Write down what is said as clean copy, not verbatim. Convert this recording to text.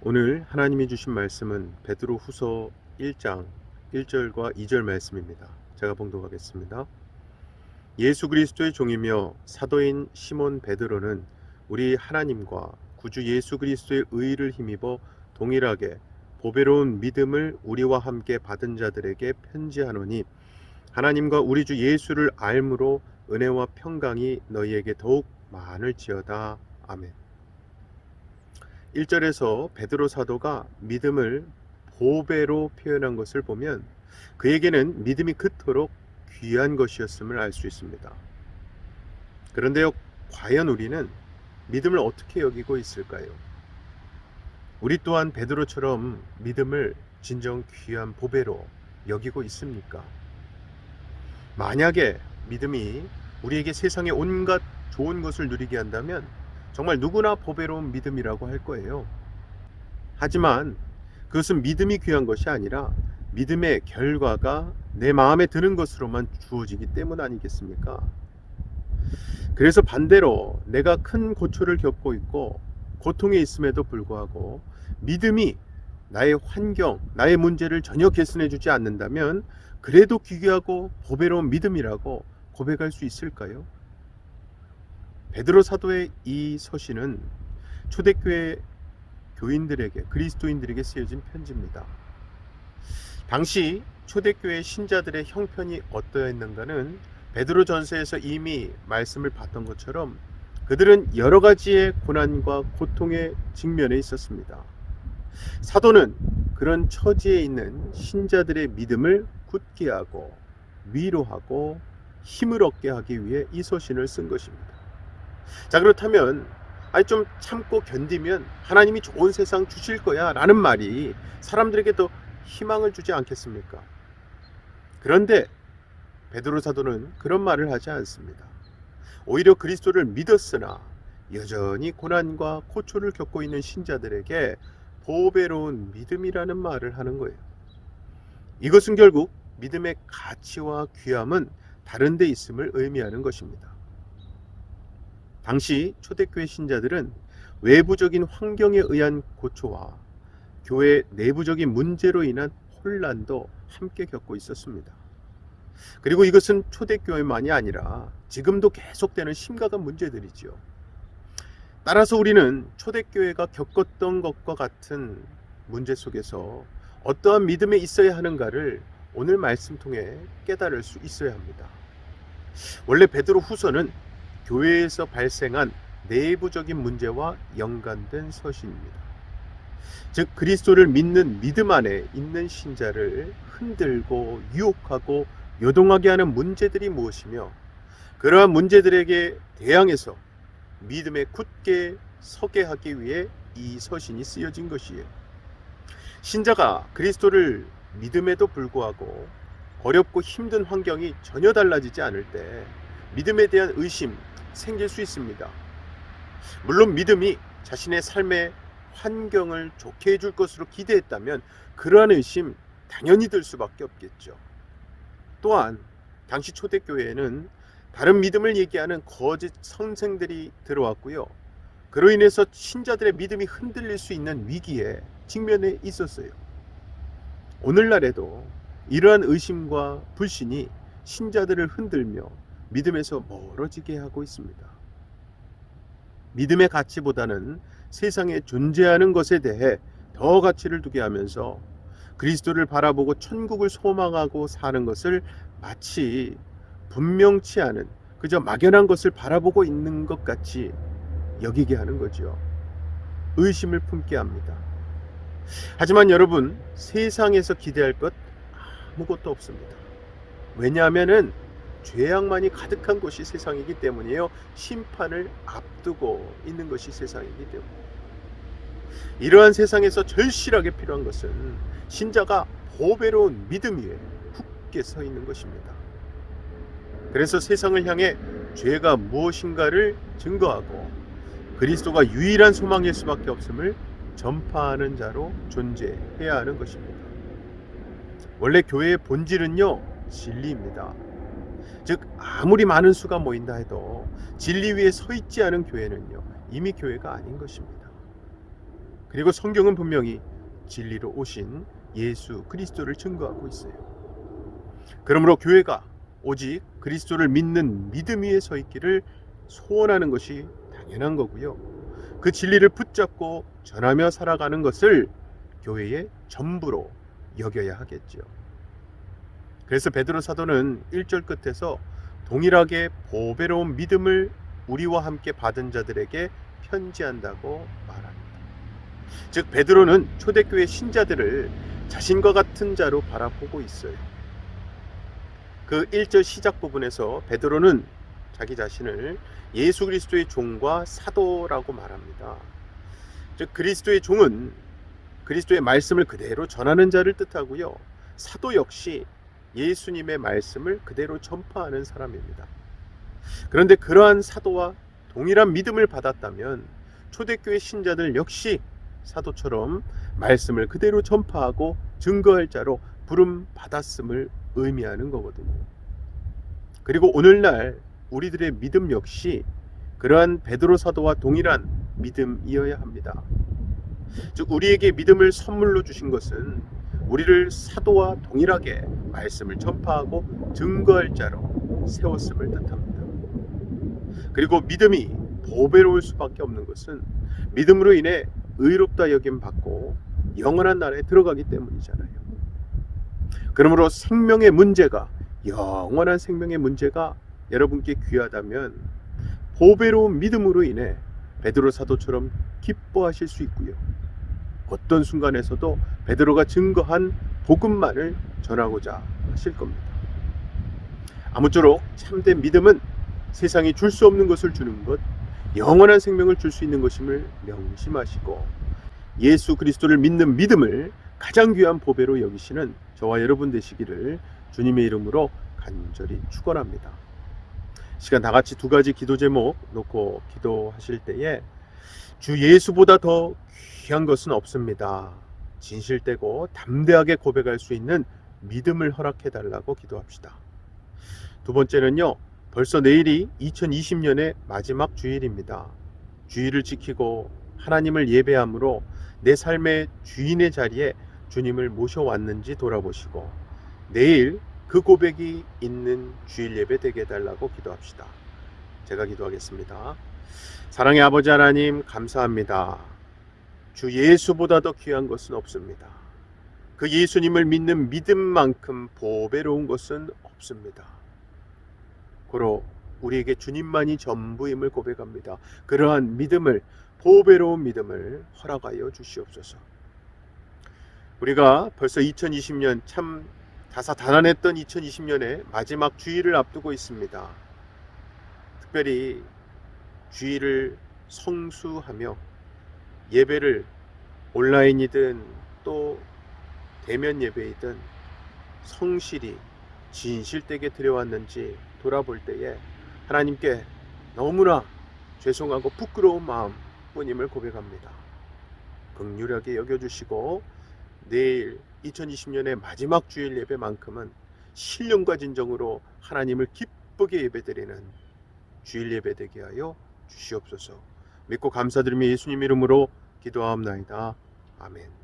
오늘 하나님이 주신 말씀은 베드로후서 1장 1절과 2절 말씀입니다. 제가 봉독하겠습니다. 예수 그리스도의 종이며 사도인 시몬 베드로는 우리 하나님과 구주 예수 그리스도의 의를 힘입어 동일하게 보배로운 믿음을 우리와 함께 받은 자들에게 편지하노니 하나님과 우리 주 예수를 알므로 은혜와 평강이 너희에게 더욱 많을지어다. 아멘. 1절에서 베드로 사도가 믿음을 보배로 표현한 것을 보면 그에게는 믿음이 그토록 귀한 것이었음을 알 수 있습니다. 그런데요, 과연 우리는 믿음을 어떻게 여기고 있을까요? 우리 또한 베드로처럼 믿음을 진정 귀한 보배로 여기고 있습니까? 만약에 믿음이 우리에게 세상의 온갖 좋은 것을 누리게 한다면 정말 누구나 보배로운 믿음이라고 할 거예요. 하지만 그것은 믿음이 귀한 것이 아니라 믿음의 결과가 내 마음에 드는 것으로만 주어지기 때문 아니겠습니까? 그래서 반대로 내가 큰 고초를 겪고 있고 고통에 있음에도 불구하고 믿음이 나의 환경, 나의 문제를 전혀 개선해 주지 않는다면 그래도 귀하고 보배로운 믿음이라고 고백할 수 있을까요? 베드로 사도의 이 서신은 초대교회 교인들에게, 그리스도인들에게 쓰여진 편지입니다. 당시 초대교회 신자들의 형편이 어떠했는가는 베드로 전서에서 이미 말씀을 봤던 것처럼 그들은 여러 가지의 고난과 고통에 직면해 있었습니다. 사도는 그런 처지에 있는 신자들의 믿음을 굳게 하고 위로하고 힘을 얻게 하기 위해 이 서신을 쓴 것입니다. 자, 그렇다면 좀 참고 견디면 하나님이 좋은 세상 주실 거야 라는 말이 사람들에게 더 희망을 주지 않겠습니까? 그런데 베드로 사도는 그런 말을 하지 않습니다. 오히려 그리스도를 믿었으나 여전히 고난과 고초를 겪고 있는 신자들에게 보배로운 믿음이라는 말을 하는 거예요. 이것은 결국 믿음의 가치와 귀함은 다른 데 있음을 의미하는 것입니다. 당시 초대교회 신자들은 외부적인 환경에 의한 고초와 교회 내부적인 문제로 인한 혼란도 함께 겪고 있었습니다. 그리고 이것은 초대교회만이 아니라 지금도 계속되는 심각한 문제들이지요. 따라서 우리는 초대교회가 겪었던 것과 같은 문제 속에서 어떠한 믿음에 있어야 하는가를 오늘 말씀 통해 깨달을 수 있어야 합니다. 원래 베드로 후서는 교회에서 발생한 내부적인 문제와 연관된 서신입니다. 즉 그리스도를 믿는 믿음 안에 있는 신자를 흔들고 유혹하고 요동하게 하는 문제들이 무엇이며 그러한 문제들에게 대항해서 믿음에 굳게 서게 하기 위해 이 서신이 쓰여진 것이에요. 신자가 그리스도를 믿음에도 불구하고 어렵고 힘든 환경이 전혀 달라지지 않을 때 믿음에 대한 의심 생길 수 있습니다. 물론 믿음이 자신의 삶의 환경을 좋게 해줄 것으로 기대했다면 그러한 의심 당연히 들 수밖에 없겠죠. 또한 당시 초대교회에는 다른 믿음을 얘기하는 거짓 선생들이 들어왔고요. 그로 인해서 신자들의 믿음이 흔들릴 수 있는 위기에 직면해 있었어요. 오늘날에도 이러한 의심과 불신이 신자들을 흔들며 믿음에서 멀어지게 하고 있습니다. 믿음의 가치보다는 세상에 존재하는 것에 대해 더 가치를 두게 하면서 그리스도를 바라보고 천국을 소망하고 사는 것을 마치 분명치 않은 그저 막연한 것을 바라보고 있는 것 같이 여기게 하는 거죠. 의심을 품게 합니다. 하지만 여러분, 세상에서 기대할 것 아무것도 없습니다. 왜냐하면은 죄악만이 가득한 곳이 세상이기 때문이에요. 심판을 앞두고 있는 것이 세상이기 때문에. 이러한 세상에서 절실하게 필요한 것은 신자가 보배로운 믿음 위에 굳게 서 있는 것입니다. 그래서 세상을 향해 죄가 무엇인가를 증거하고 그리스도가 유일한 소망일 수밖에 없음을 전파하는 자로 존재해야 하는 것입니다. 원래 교회의 본질은요, 진리입니다. 즉 아무리 많은 수가 모인다 해도 진리 위에 서 있지 않은 교회는요, 이미 교회가 아닌 것입니다. 그리고 성경은 분명히 진리로 오신 예수 그리스도를 증거하고 있어요. 그러므로 교회가 오직 그리스도를 믿는 믿음 위에 서 있기를 소원하는 것이 당연한 거고요. 그 진리를 붙잡고 전하며 살아가는 것을 교회의 전부로 여겨야 하겠죠. 그래서 베드로 사도는 1절 끝에서 동일하게 보배로운 믿음을 우리와 함께 받은 자들에게 편지한다고 말합니다. 즉 베드로는 초대교회 신자들을 자신과 같은 자로 바라보고 있어요. 그 1절 시작 부분에서 베드로는 자기 자신을 예수 그리스도의 종과 사도라고 말합니다. 즉 그리스도의 종은 그리스도의 말씀을 그대로 전하는 자를 뜻하고요. 사도 역시 예수님의 말씀을 그대로 전파하는 사람입니다. 그런데 그러한 사도와 동일한 믿음을 받았다면 초대교회 신자들 역시 사도처럼 말씀을 그대로 전파하고 증거할 자로 부름 받았음을 의미하는 거거든요. 그리고 오늘날 우리들의 믿음 역시 그러한 베드로 사도와 동일한 믿음이어야 합니다. 즉 우리에게 믿음을 선물로 주신 것은 우리를 사도와 동일하게 말씀을 전파하고 증거할 자로 세웠음을 뜻합니다. 그리고 믿음이 보배로울 수밖에 없는 것은 믿음으로 인해 의롭다 여김 받고 영원한 나라에 들어가기 때문이잖아요. 그러므로 생명의 문제가, 영원한 생명의 문제가 여러분께 귀하다면 보배로운 믿음으로 인해 베드로 사도처럼 기뻐하실 수 있고요. 어떤 순간에서도 베드로가 증거한 복음만을 전하고자 하실 겁니다. 아무쪼록 참된 믿음은 세상이 줄 수 없는 것을 주는 것, 영원한 생명을 줄 수 있는 것임을 명심하시고 예수 그리스도를 믿는 믿음을 가장 귀한 보배로 여기시는 저와 여러분 되시기를 주님의 이름으로 간절히 축원합니다. 시간 다 같이 두 가지 기도 제목 놓고 기도하실 때에 주 예수보다 더 귀한 것은 없습니다. 진실되고 담대하게 고백할 수 있는 믿음을 허락해 달라고 기도합시다. 두 번째는요, 벌써 내일이 2020년의 마지막 주일입니다. 주일을 지키고 하나님을 예배함으로 내 삶의 주인의 자리에 주님을 모셔왔는지 돌아보시고 내일 그 고백이 있는 주일 예배 되게 해달라고 기도합시다. 제가 기도하겠습니다. 사랑의 아버지 하나님 감사합니다. 주 예수보다 더 귀한 것은 없습니다. 그 예수님을 믿는 믿음만큼 보배로운 것은 없습니다. 고로 우리에게 주님만이 전부임을 고백합니다. 그러한 믿음을, 보배로운 믿음을 허락하여 주시옵소서. 우리가 벌써 2020년 참 다사다난했던 2020년의 마지막 주일을 앞두고 있습니다. 특별히 주일을 성수하며 예배를 온라인이든 또 대면 예배이든 성실히 진실되게 드려왔는지 돌아볼 때에 하나님께 너무나 죄송하고 부끄러운 마음뿐임을 고백합니다. 긍휼하게 여겨주시고 내일 2020년의 마지막 주일 예배만큼은 신령과 진정으로 하나님을 기쁘게 예배드리는 주일 예배 되게 하여 주시옵소서. 믿고 감사드리며 예수님 이름으로 기도하옵나이다. 아멘.